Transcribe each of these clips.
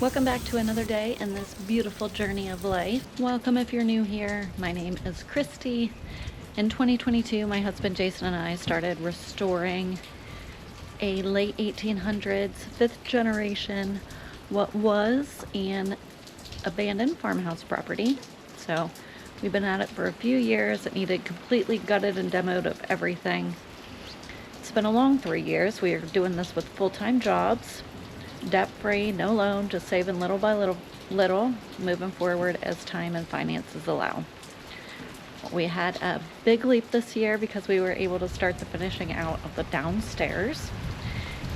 Welcome back to another day in this beautiful journey of life. Welcome if you're new here. My name is Christy. In 2022, my husband Jason and I started restoring a late 1800s, fifth generation, what was an abandoned farmhouse property. So we've been at it for a few years. It needed completely gutted and demoed of everything. It's been a long 3 years. We are doing this with full-time jobs, debt-free, no loan, just saving little by little, moving forward as time and finances allow. We had a big leap this year because we were able to start the finishing out of the downstairs.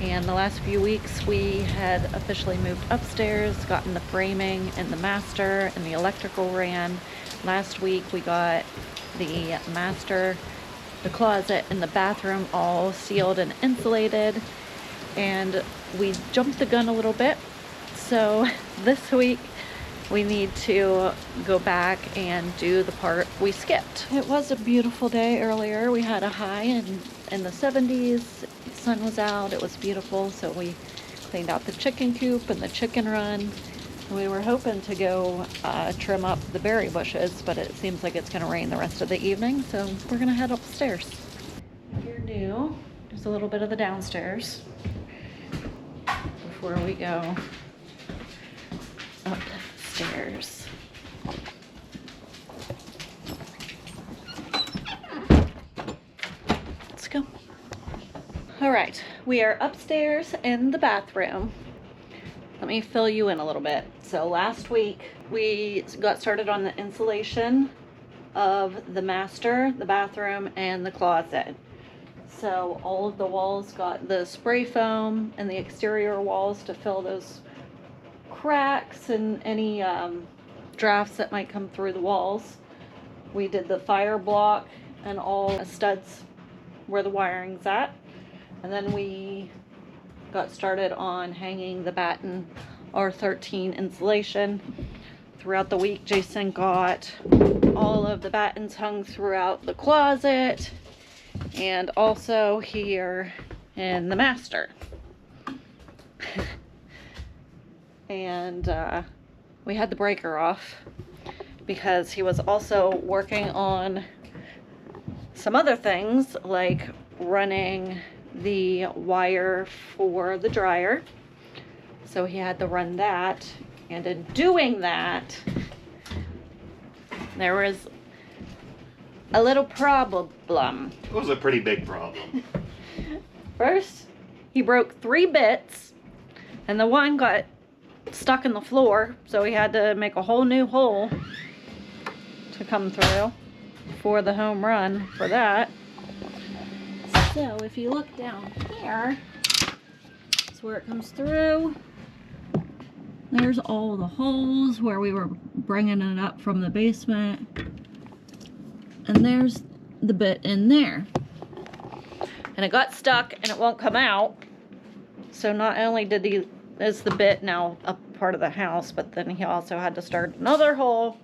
And the last few weeks we had officially moved upstairs, gotten the framing and the master and the electrical ran. Last week we got the master, the closet, and the bathroom all sealed and insulated. And we jumped the gun a little bit. So this week we need to go back and do the part we skipped. It was a beautiful day earlier. We had a high in the 70s. The sun was out. It was beautiful. So we cleaned out the chicken coop and the chicken run. We were hoping to go trim up the berry bushes, but it seems like it's going to rain the rest of the evening. So we're going to head upstairs. If you're new, there's a little bit of the downstairs before we go upstairs. Let's go. All right, we are upstairs in the bathroom. Let me fill you in a little bit. So last week we got started on the insulation of the master, the bathroom, and the closet. So all of the walls got the spray foam and the exterior walls to fill those cracks and any drafts that might come through the walls. We did the fire block and all the studs where the wiring's at. And then we got started on hanging the batten R13 insulation. Throughout the week, Jason got all of the battens hung throughout the closet and also here in the master. And we had the breaker off because he was also working on some other things like running the wire for the dryer. So he had to run that, and in doing that there was a little problem. It was a pretty big problem. First, he broke 3 bits, and the one got stuck in the floor, so he had to make a whole new hole to come through for the home run for that. So if you look down here, that's where it comes through. There's all the holes where we were bringing it up from the basement. And there's the bit in there. And it got stuck and it won't come out. So not only is the bit now a part of the house, but then he also had to start another hole.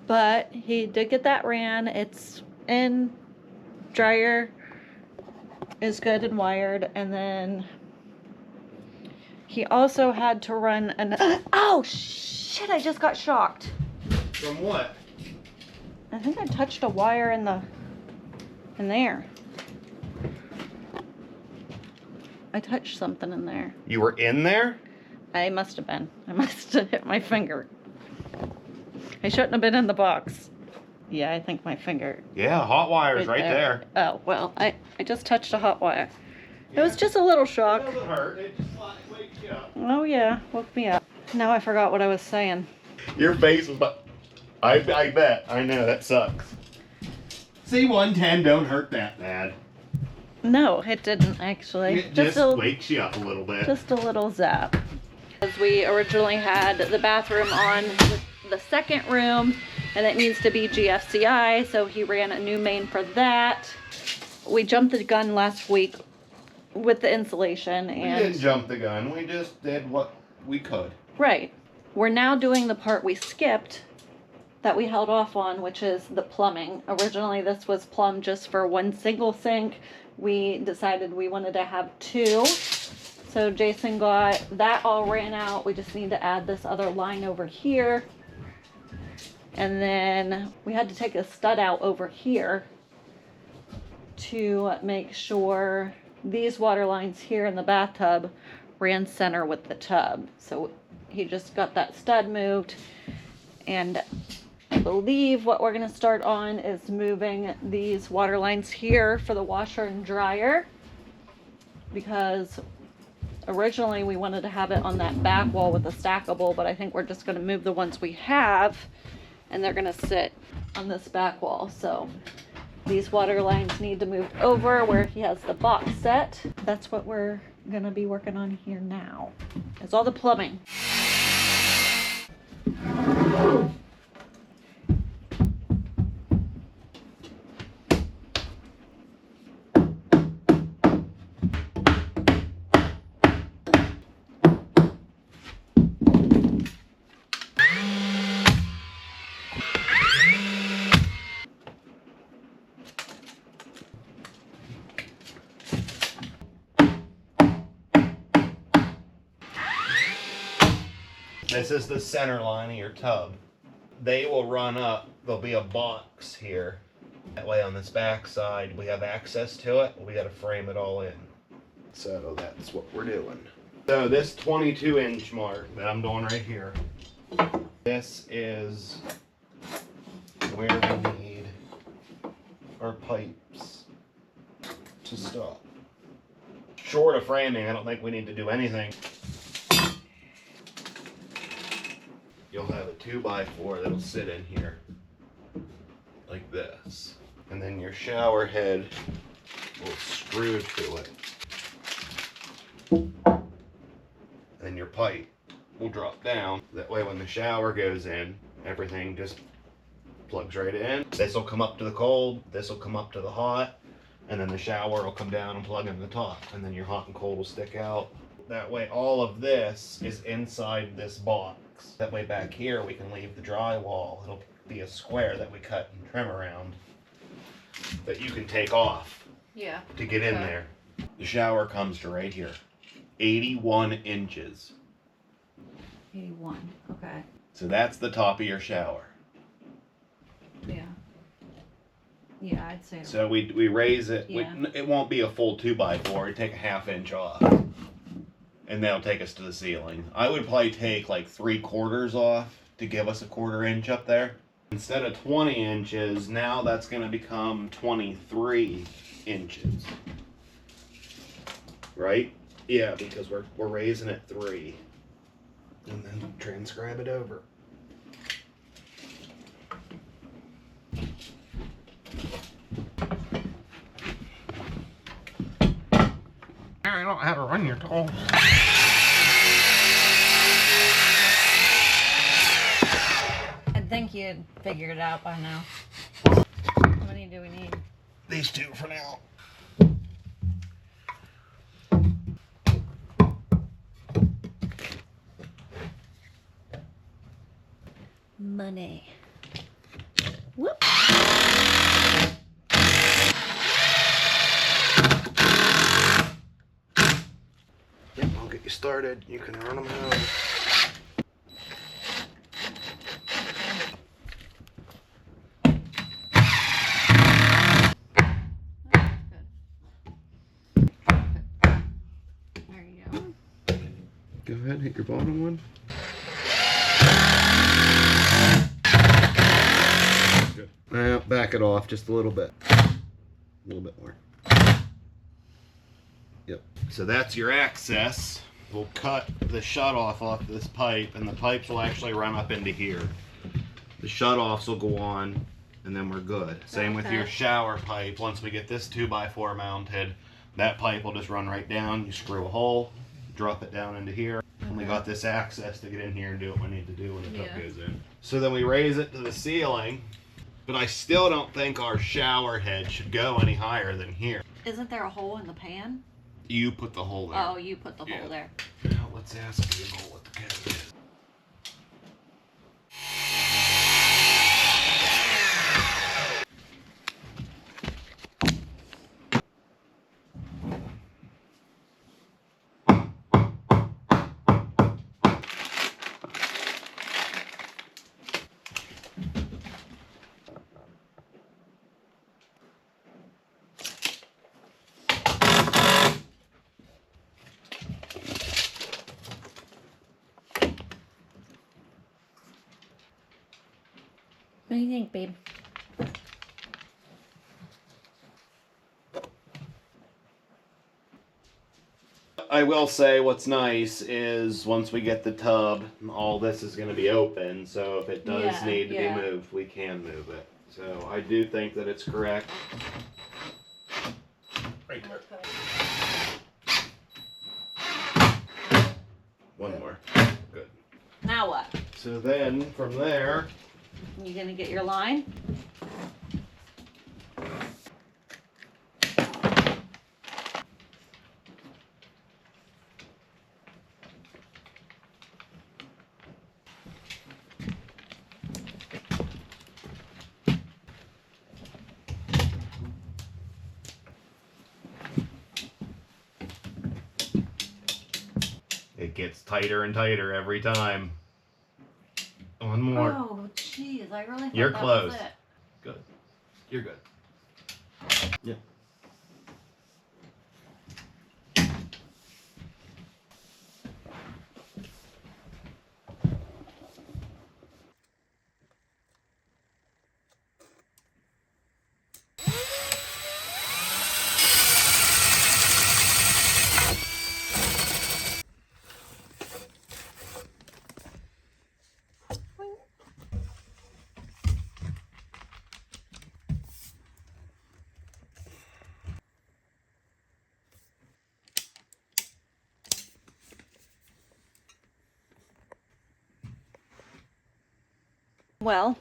But he did get that ran. It's in, dryer is good and wired. And then he also had to run oh shit, I just got shocked. From what? I think I touched a wire in there. I touched something in there. You were in there? I must have been. I must have hit my finger. I shouldn't have been in the box. Yeah, I think my finger. Yeah, hot wire's right there. Oh, well, I just touched a hot wire. Yeah. It was just a little shock. It doesn't hurt. It just wakes you up. Oh, yeah. Woke me up. Now I forgot what I was saying. Your face was... I bet. I know, that sucks. C110 don't hurt that bad. No, it didn't actually. It just wakes you up a little bit. Just a little zap. As we originally had the bathroom on the second room, and it needs to be GFCI, so he ran a new main for that. We jumped the gun last week with the insulation. And we didn't jump the gun. We just did what we could. Right. We're now doing the part we skipped that we held off on, which is the plumbing. Originally this was plumbed just for one single sink. We decided we wanted to have 2. So Jason got that all ran out. We just need to add this other line over here. And then we had to take a stud out over here to make sure these water lines here in the bathtub ran center with the tub. So he just got that stud moved, and I believe what we're gonna start on is moving these water lines here for the washer and dryer, because originally we wanted to have it on that back wall with a stackable, but I think we're just gonna move the ones we have and they're gonna sit on this back wall. So these water lines need to move over where he has the box set. That's what we're gonna be working on here now. It's all the plumbing. This is the center line of your tub. They will run up, there'll be a box here. That way on this back side, we have access to it. We gotta frame it all in. So that's what we're doing. So this 22-inch mark that I'm doing right here, this is where we need our pipes to stop. Short of framing, I don't think we need to do anything. You'll have a 2x4 that'll sit in here like this, and then your shower head will screw to it, and your pipe will drop down. That way when the shower goes in, everything just plugs right in. This will come up to the cold, this will come up to the hot, and then the shower will come down and plug in the top, and then your hot and cold will stick out. That way all of this is inside this box. That way back here we can leave the drywall. It'll be a square that we cut and trim around that you can take off to get in there. The shower comes to right here. 81 inches. 81, okay. So that's the top of your shower. Yeah. Yeah, I'd say. So we raise it. Yeah. It won't be a full 2x4. It'd take a ½ inch off. And that'll take us to the ceiling. I would probably take like 3/4 off to give us a 1/4 inch up there. Instead of 20 inches, now that's gonna become 23 inches. Right? Yeah, because we're raising it 3. And then transcribe it over. I don't know how to run your tool. I think you'd figure it out by now. How many do we need? These 2 for now. Money. Whoop. Yep, I'll get you started. You can run them out. There you go. Go ahead, hit your bottom one. Good. Now back it off just a little bit. A little bit more. Yep. So that's your access. We'll cut the shutoff off this pipe, and the pipes will actually run up into here. The shutoffs will go on, and then we're good. Same with your shower pipe. Once we get this 2x4 mounted, that pipe will just run right down. You screw a hole, drop it down into here, and we got this access to get in here and do what we need to do when the tub goes in. So then we raise it to the ceiling, but I still don't think our shower head should go any higher than here. Isn't there a hole in the pan? You put the hole there. Oh, you put the hole there. Now let's ask Google what the code is. do you think, babe? I will say what's nice is once we get the tub, all this is going to be open. So if it does need to be moved, we can move it. So I do think that it's correct. Right there. One more. Good. Now what? So then from there, You gonna get your line? it gets tighter and tighter every time. One more. Oh, jeez, I really thought You're that close. was it. Good. You're good. Yeah. Well,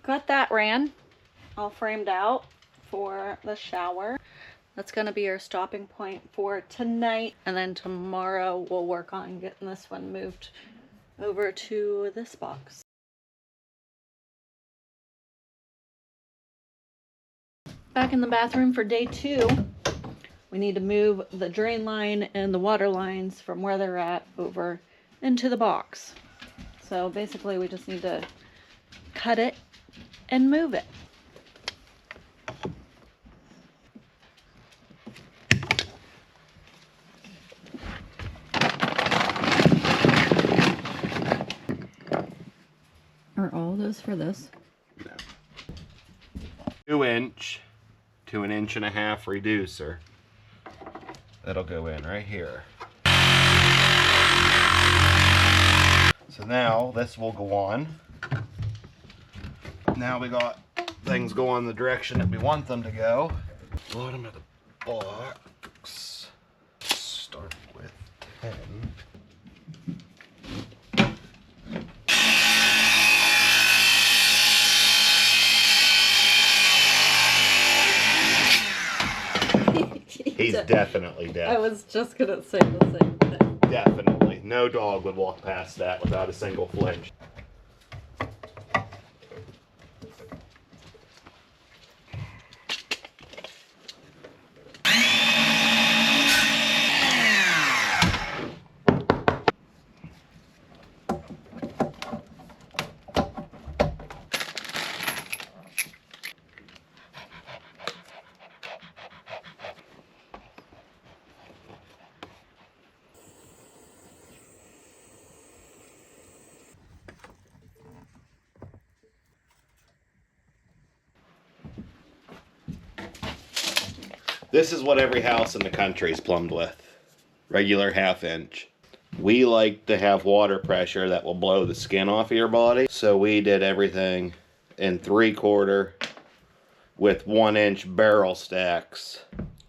got that ran, all framed out for the shower. That's gonna be our stopping point for tonight. And then tomorrow we'll work on getting this one moved over to this box. Back in the bathroom for day 2. We need to move the drain line and the water lines from where they're at over into the box. So basically we just need to cut it and move it. Are all those for this? No. 2-inch to 1.5 inch reducer. That'll go in right here. So now this will go on. Now we got things going the direction that we want them to go. Bottom of the box. Start with 10. He's definitely deaf. I was just gonna say the same thing. Definitely. No dog would walk past that without a single flinch. This is what every house in the country is plumbed with. Regular 1/2 inch. We like to have water pressure that will blow the skin off of your body. So we did everything in 3/4 with 1-inch barrel stacks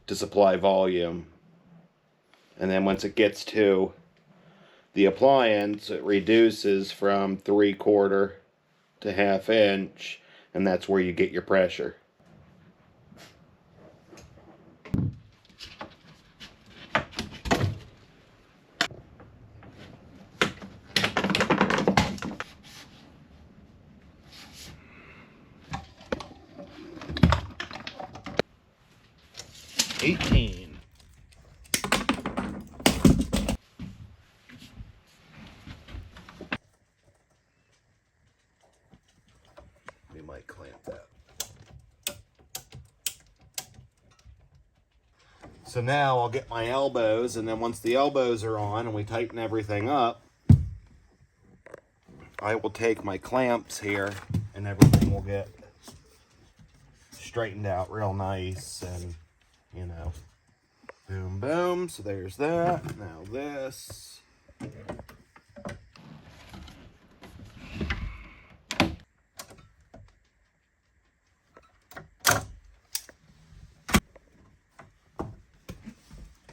to supply volume. And then once it gets to the appliance, it reduces from 3/4 to 1/2 inch. And that's where you get your pressure. We might clamp that. So now I'll get my elbows, and then once the elbows are on and we tighten everything up, I will take my clamps here and and everything will get straightened out real nice, and you know, boom, boom. So there's that. Now this.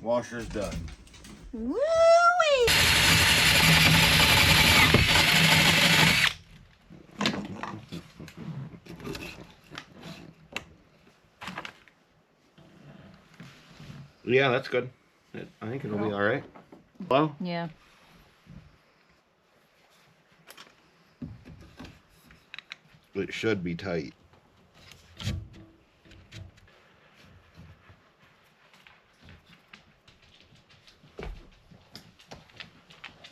Washer's done. Woo-wee! Yeah, that's good. I think it'll be all right. Well, Yeah. it should be tight.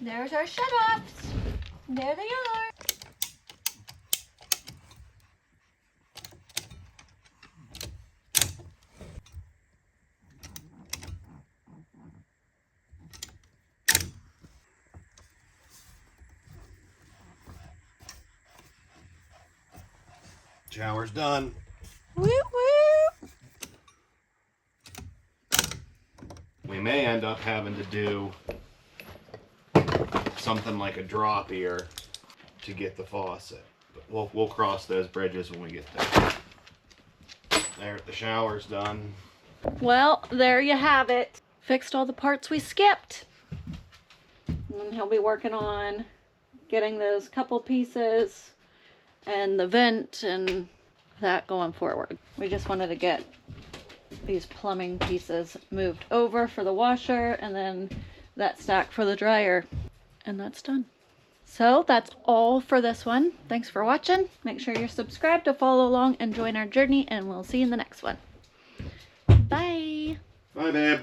There's our shut-offs. There they are. Shower's done. Woo woo! We may end up having to do something like a drop ear to get the faucet. But we'll cross those bridges when we get there. There, the shower's done. Well, there you have it. Fixed all the parts we skipped. And he'll be working on getting those couple pieces and the vent and that going forward. We just wanted to get these plumbing pieces moved over for the washer, and then that stack for the dryer, and that's done. So that's all for this one. Thanks for watching. Make sure you're subscribed to follow along and join our journey, and we'll see you in the next one. Bye. Bye, babe.